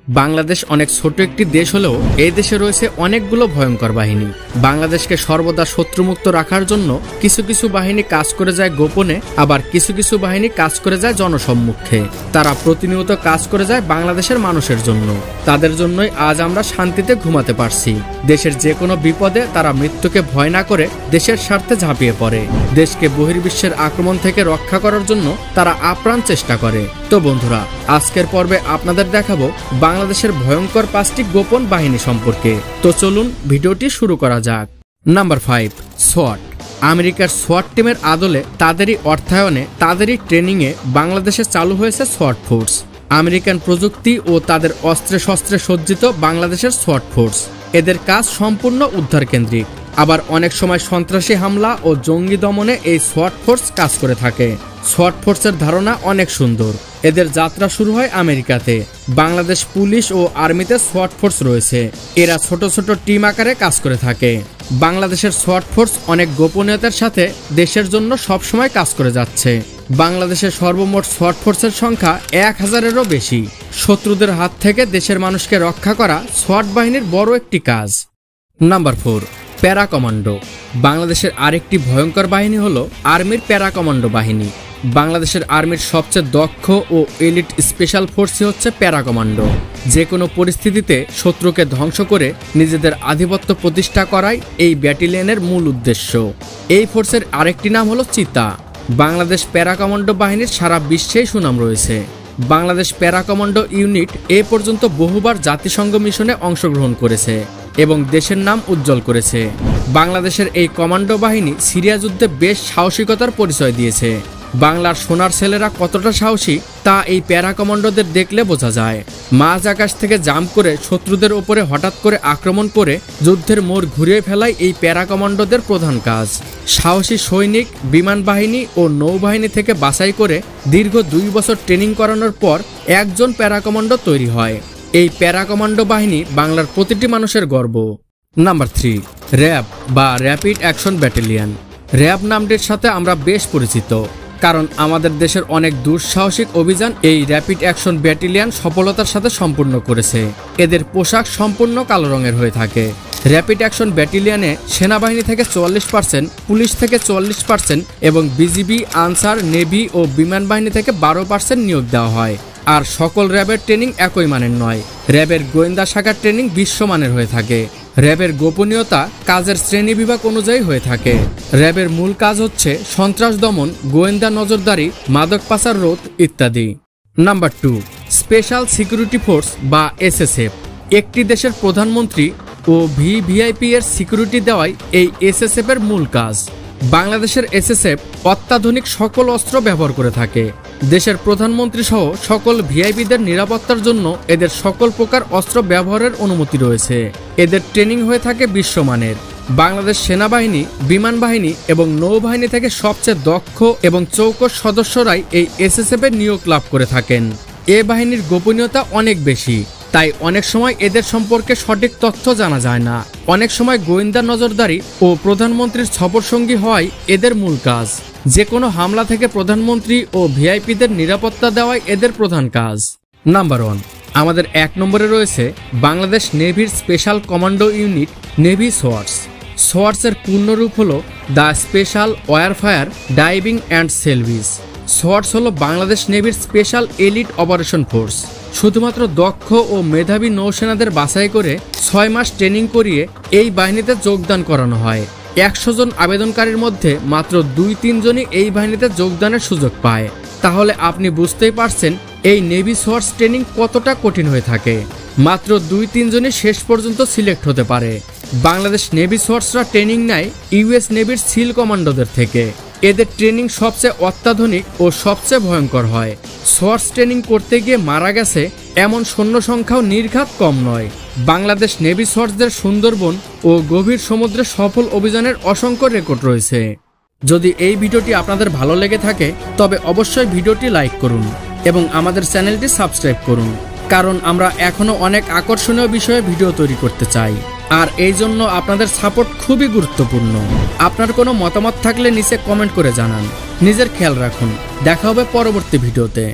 বাংলাদেশ অনেক ছোট একটি দেশ হলেও এই দেশে রয়েছে অনেকগুলো ভয়ঙ্কর বাহিনী। বাংলাদেশকে সর্বদা শত্রুমুক্ত রাখার জন্য কিছু কিছু বাহিনী কাজ করে যায় গোপনে, আবার কিছু কিছু বাহিনী কাজ করে যায় জনসম্মুখে। তারা প্রতিনিয়ত কাজ করে যায় বাংলাদেশের মানুষের জন্য। তাদের জন্যই আজ আমরা শান্তিতে ঘুমাতে পারছি। দেশের যে কোনো বিপদে তারা মৃত্যুকে ভয় না করে দেশের স্বার্থে ঝাঁপিয়ে পড়ে। দেশকে বহির্বিশ্বের আক্রমণ থেকে রক্ষা করার জন্য তারা আপ্রাণ চেষ্টা করে। তো বন্ধুরা, আজকের পর্বে আপনাদের দেখাবো বাংলাদেশের ভয়ঙ্কর 5টি গোপন বাহিনী সম্পর্কে। তো চলুন ভিডিওটি শুরু করা যাক। নাম্বার 5, সোয়াট। আমেরিকার সোয়াট টিমের আদলে, তাদেরই অর্থায়নে, তাদেরই ট্রেনিংয়ে বাংলাদেশে চালু হয়েছে সোয়াট ফোর্স। আমেরিকান প্রযুক্তি ও তাদের অস্ত্রে শস্ত্রে সজ্জিত বাংলাদেশের সোয়াট ফোর্স। এদের কাজ সম্পূর্ণ উদ্ধার কেন্দ্রিক। আবার অনেক সময় সন্ত্রাসী হামলা ও জঙ্গি দমনে এই সোয়াট ফোর্স কাজ করে থাকে। সোয়াট ফোর্সের ধারণা অনেক সুন্দর। এদের যাত্রা শুরু হয় আমেরিকাতে। বাংলাদেশ পুলিশ ও আর্মিতে সোয়াট ফোর্স রয়েছে। এরা ছোট ছোট টিম আকারে কাজ করে থাকে। বাংলাদেশের সোয়াট ফোর্স অনেক গোপনীয়তার সাথে দেশের জন্য সবসময় কাজ করে যাচ্ছে। বাংলাদেশের সর্বমোট সোয়াট ফোর্সের সংখ্যা 1000-এরও বেশি। শত্রুদের হাত থেকে দেশের মানুষকে রক্ষা করা সোয়াট বাহিনীর বড় একটি কাজ। Number 4, para commando. বাংলাদেশের আরেকটি ভয়ঙ্কর বাহিনী হলো আর্মির প্যারা কমান্ডো বাহিনী। বাংলাদেশের আর্মির সবচেয়ে দক্ষ ও এলিট স্পেশাল ফোর্সই হচ্ছে প্যারা কমান্ডো। যে কোনো পরিস্থিতিতে শত্রুকে ধ্বংস করে নিজেদের আধিপত্য প্রতিষ্ঠা করাই এই ব্যাটালিয়নের মূল উদ্দেশ্য। এই ফোর্সের আরেকটি নাম হলো চিতা। বাংলাদেশ প্যারা কমান্ডো বাহিনীর সারা বিশ্বেই সুনাম রয়েছে। বাংলাদেশ প্যারা কমান্ডো ইউনিট এ পর্যন্ত বহুবার জাতিসংঘ মিশনে অংশগ্রহণ করেছে এবং দেশের নাম উজ্জ্বল করেছে। বাংলাদেশের এই কমান্ডো বাহিনী সিরিয়া যুদ্ধে বেশ সাহসিকতার পরিচয় দিয়েছে। বাংলার সোনার ছেলেরা কতটা সাহসী তা এই প্যারা কমান্ডোদের দেখলে বোঝা যায়। মাঝ আকাশ থেকে জাম্প করে শত্রুদের উপরে হঠাৎ করে আক্রমণ করে যুদ্ধের মোড় ঘুরিয়ে ফেলাই এই প্যারা কমান্ডোদের প্রধান কাজ। সাহসী সৈনিক, বিমান বাহিনী ও নৌবাহিনী থেকে বাছাই করে দীর্ঘ 2 বছর ট্রেনিং করানোর পর একজন প্যারা কমান্ডো তৈরি হয়। এই প্যারা কমান্ডো বাহিনী বাংলার প্রতিটি মানুষের গর্ব। নাম্বার 3, র্যাব বা র্যাপিড অ্যাকশন ব্যাটালিয়ন। র্যাব নামটির সাথে আমরা বেশ পরিচিত, কারণ আমাদের দেশের অনেক দুঃসাহসিক অভিযান এই র্যাপিড অ্যাকশন ব্যাটালিয়ন সফলতার সাথে সম্পূর্ণ করেছে। এদের পোশাক সম্পূর্ণ কালো রঙের হয়ে থাকে। র্যাপিড অ্যাকশন ব্যাটালিয়নে সেনাবাহিনী থেকে 44%, পুলিশ থেকে 44% এবং বিজিবি, আনসার, নেভি ও বিমান বাহিনী থেকে 12% নিয়োগ দেওয়া হয়। আর সকল র্যাবের ট্রেনিং একই মানের নয়। র্যাবের গোয়েন্দা শাখার ট্রেনিং বিশ্বমানের হয়ে থাকে। র্যাবের গোপনীয়তা কাজের শ্রেণী বিভাগ অনুযায়ী হয়ে থাকে। র্যাবের মূল কাজ হচ্ছে সন্ত্রাস দমন, গোয়েন্দা নজরদারি, মাদক পাচার রোধ ইত্যাদি। নাম্বার 2, স্পেশাল সিকিউরিটি ফোর্স বা এসএসএফ। একটি দেশের প্রধানমন্ত্রী ও ভিভিআইপি এর সিকিউরিটি দেওয়াই এই এসএসএফ এর মূল কাজ। বাংলাদেশের এসএসএফ অত্যাধুনিক সকল অস্ত্র ব্যবহার করে থাকে। দেশের প্রধানমন্ত্রী সহ সকল ভিআইপিদের নিরাপত্তার জন্য এদের সকল প্রকার অস্ত্র ব্যবহারের অনুমতি রয়েছে। এদের ট্রেনিং হয়ে থাকে বিশ্বমানের। বাংলাদেশ সেনাবাহিনী, বিমান বাহিনী এবং নৌবাহিনী থেকে সবচেয়ে দক্ষ এবং চৌকস সদস্যরাই এই এসএসএফ এর নিয়োগ লাভ করে থাকেন। এ বাহিনীর গোপনীয়তা অনেক বেশি, তাই অনেক সময় এদের সম্পর্কে সঠিক তথ্য জানা যায় না। অনেক সময় গোয়েন্দা নজরদারি ও প্রধানমন্ত্রীর সফরসঙ্গী হওয়াই এদের মূল কাজ। যে কোনো হামলা থেকে প্রধানমন্ত্রী ও ভিআইপিদের নিরাপত্তা দেওয়াই এদের প্রধান কাজ। নাম্বার 1, আমাদের 1 নম্বরে রয়েছে বাংলাদেশ নেভির special commando unit navy SWADS. সোয়াটসের পূর্ণরূপ হলো the special warfare diving and salvage. SWADS হলো বাংলাদেশ নেভির স্পেশাল এলিট অপারেশন ফোর্স। শুধুমাত্র দক্ষ ও মেধাবী নৌসেনাদের বাছাই করে 6 মাস ট্রেনিং করিয়ে এই বাহিনীতে যোগদান করানো হয়। 100 জন আবেদনকারীর মধ্যে মাত্র 2-3 জনই এই বাহিনীতে যোগদানের সুযোগ পায়। তাহলে আপনি বুঝতেই পারছেন এই নেভি সোয়াটস ট্রেনিং কতটা কঠিন হয়ে থাকে। মাত্র 2-3 জনই শেষ পর্যন্ত সিলেক্ট হতে পারে। বাংলাদেশ নেভি সোয়াটসরা ট্রেনিং নেয় ইউএস নেভির সিল কমান্ডোদের থেকে। এদের ট্রেনিং সবচেয়ে অত্যাধুনিক ও সবচেয়ে ভয়ঙ্কর হয়। সোয়াটস ট্রেনিং করতে গিয়ে মারা গেছে এমন সৈন্য সংখ্যাও নির্ঘাত কম নয়। বাংলাদেশ নেভি সোয়াটসদের সুন্দরবন ও গভীর সমুদ্রে সফল অভিযানের অসংখ্য রেকর্ড রয়েছে। যদি এই ভিডিওটি আপনাদের ভালো লেগে থাকে তবে অবশ্যই ভিডিওটি লাইক করুন এবং আমাদের চ্যানেলটি সাবস্ক্রাইব করুন, কারণ আমরা এখনো অনেক আকর্ষণীয় বিষয়ে ভিডিও তৈরি করতে চাই। আর এই জন্য আপনাদের সাপোর্ট খুবই গুরুত্বপূর্ণ। আপনার কোনো মতামত থাকলে নিচে কমেন্ট করে জানান। নিজের খেয়াল রাখুন। দেখা হবে পরবর্তী ভিডিওতে।